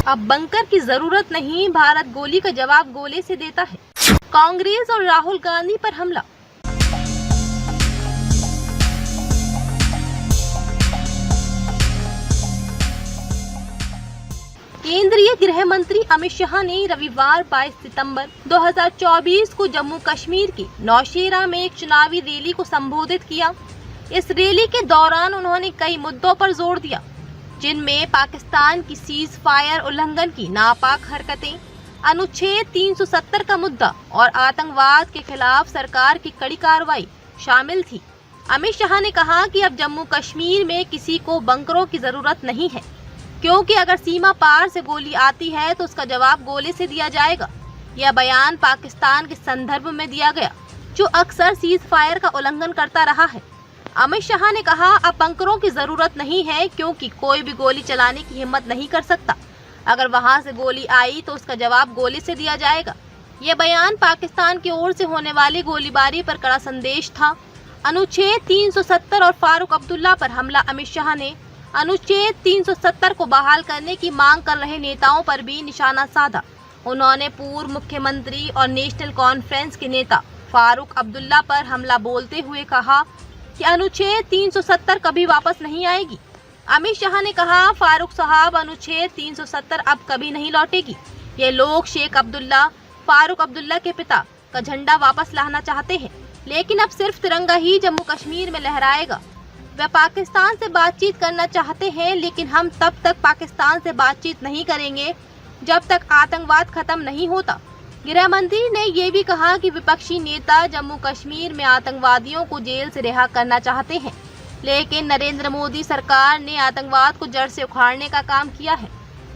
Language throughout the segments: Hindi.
अब बंकर की जरूरत नहीं, भारत गोली का जवाब गोले से देता है। कांग्रेस और राहुल गांधी पर हमला। केंद्रीय गृह मंत्री अमित शाह ने रविवार 22 सितंबर 2024 को जम्मू कश्मीर के नौशेरा में एक चुनावी रैली को संबोधित किया। इस रैली के दौरान उन्होंने कई मुद्दों पर जोर दिया, जिनमें पाकिस्तान की सीज फायर उल्लंघन की नापाक हरकतें, अनुच्छेद 370 का मुद्दा और आतंकवाद के खिलाफ सरकार की कड़ी कार्रवाई शामिल थी। अमित शाह ने कहा कि अब जम्मू कश्मीर में किसी को बंकरों की जरूरत नहीं है, क्योंकि अगर सीमा पार से गोली आती है तो उसका जवाब गोले से दिया जाएगा। यह बयान पाकिस्तान के संदर्भ में दिया गया, जो अक्सर सीज फायर का उल्लंघन करता रहा है। अमित शाह ने कहा, अब बंकरों की जरूरत नहीं है, क्योंकि कोई भी गोली चलाने की हिम्मत नहीं कर सकता। अगर वहां से गोली आई तो उसका जवाब गोली से दिया जाएगा। यह बयान पाकिस्तान की ओर से होने वाली गोलीबारी पर कड़ा संदेश था। अनुच्छेद 370 और फारूक अब्दुल्ला पर हमला। अमित शाह ने अनुच्छेद 370 को बहाल करने की मांग कर रहे नेताओं पर भी निशाना साधा। उन्होंने पूर्व मुख्यमंत्री और नेशनल कॉन्फ्रेंस के नेता फारूक अब्दुल्ला पर हमला बोलते हुए कहा कि अनुच्छेद 370 कभी वापस नहीं आएगी। अमित शाह ने कहा, फारूक साहब, अनुच्छेद 370 अब कभी नहीं लौटेगी। ये लोग शेख अब्दुल्ला, फारूक अब्दुल्ला के पिता का झंडा वापस लाना चाहते हैं, लेकिन अब सिर्फ तिरंगा ही जम्मू कश्मीर में लहराएगा। वे पाकिस्तान से बातचीत करना चाहते हैं, लेकिन हम तब तक पाकिस्तान से बातचीत नहीं करेंगे जब तक आतंकवाद खत्म नहीं होता। गृह मंत्री ने ये भी कहा कि विपक्षी नेता जम्मू कश्मीर में आतंकवादियों को जेल से रिहा करना चाहते हैं, लेकिन नरेंद्र मोदी सरकार ने आतंकवाद को जड़ से उखाड़ने का काम किया है।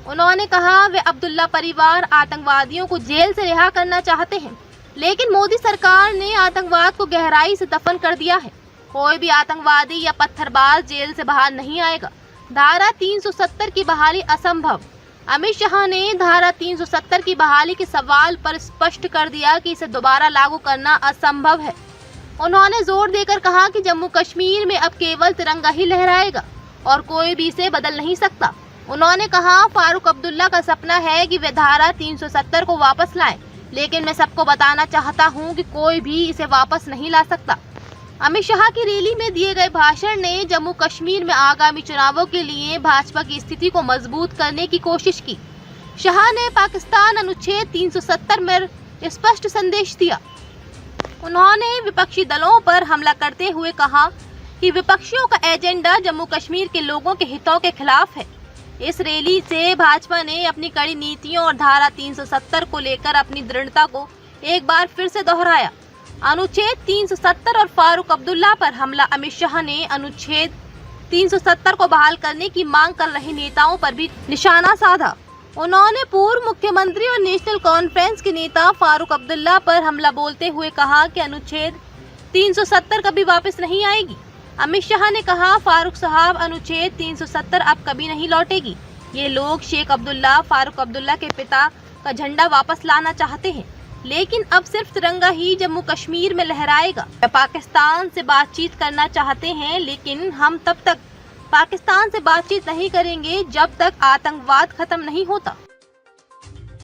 उन्होंने कहा, वे अब्दुल्ला परिवार आतंकवादियों को जेल से रिहा करना चाहते हैं, लेकिन मोदी सरकार ने आतंकवाद को गहराई से दफन कर दिया है। कोई भी आतंकवादी या पत्थरबाज जेल से बाहर नहीं आएगा। धारा 370 की बहाली असंभव। अमित शाह ने धारा 370 की बहाली के सवाल पर स्पष्ट कर दिया कि इसे दोबारा लागू करना असंभव है। उन्होंने जोर देकर कहा कि जम्मू कश्मीर में अब केवल तिरंगा ही लहराएगा और कोई भी इसे बदल नहीं सकता। उन्होंने कहा, फारूक अब्दुल्ला का सपना है कि वे धारा 370 को वापस लाएं, लेकिन मैं सबको बताना चाहता हूं कि कोई भी इसे वापस नहीं ला सकता। अमित शाह की रैली में दिए गए भाषण ने जम्मू कश्मीर में आगामी चुनावों के लिए भाजपा की स्थिति को मजबूत करने की कोशिश की। शाह ने पाकिस्तान अनुच्छेद 370 में स्पष्ट संदेश दिया। उन्होंने विपक्षी दलों पर हमला करते हुए कहा कि विपक्षियों का एजेंडा जम्मू कश्मीर के लोगों के हितों के खिलाफ है। इस रैली से भाजपा ने अपनी कड़ी नीतियों और धारा 370 को लेकर अपनी दृढ़ता को एक बार फिर से दोहराया। अनुच्छेद 370 और फारूक अब्दुल्ला पर हमला। अमित शाह ने अनुच्छेद 370 को बहाल करने की मांग कर रहे नेताओं पर भी निशाना साधा। उन्होंने पूर्व मुख्यमंत्री और नेशनल कॉन्फ्रेंस के नेता फारूक अब्दुल्ला पर हमला बोलते हुए कहा कि अनुच्छेद 370 कभी वापस नहीं आएगी। अमित शाह ने कहा, फारूक साहब, अनुच्छेद 370 अब कभी नहीं लौटेगी। ये लोग शेख अब्दुल्ला, फारूक अब्दुल्ला के पिता का झंडा वापस लाना चाहते हैं, लेकिन अब सिर्फ तिरंगा ही जम्मू कश्मीर में लहराएगा। वे पाकिस्तान से बातचीत करना चाहते हैं, लेकिन हम तब तक पाकिस्तान से बातचीत नहीं करेंगे जब तक आतंकवाद खत्म नहीं होता।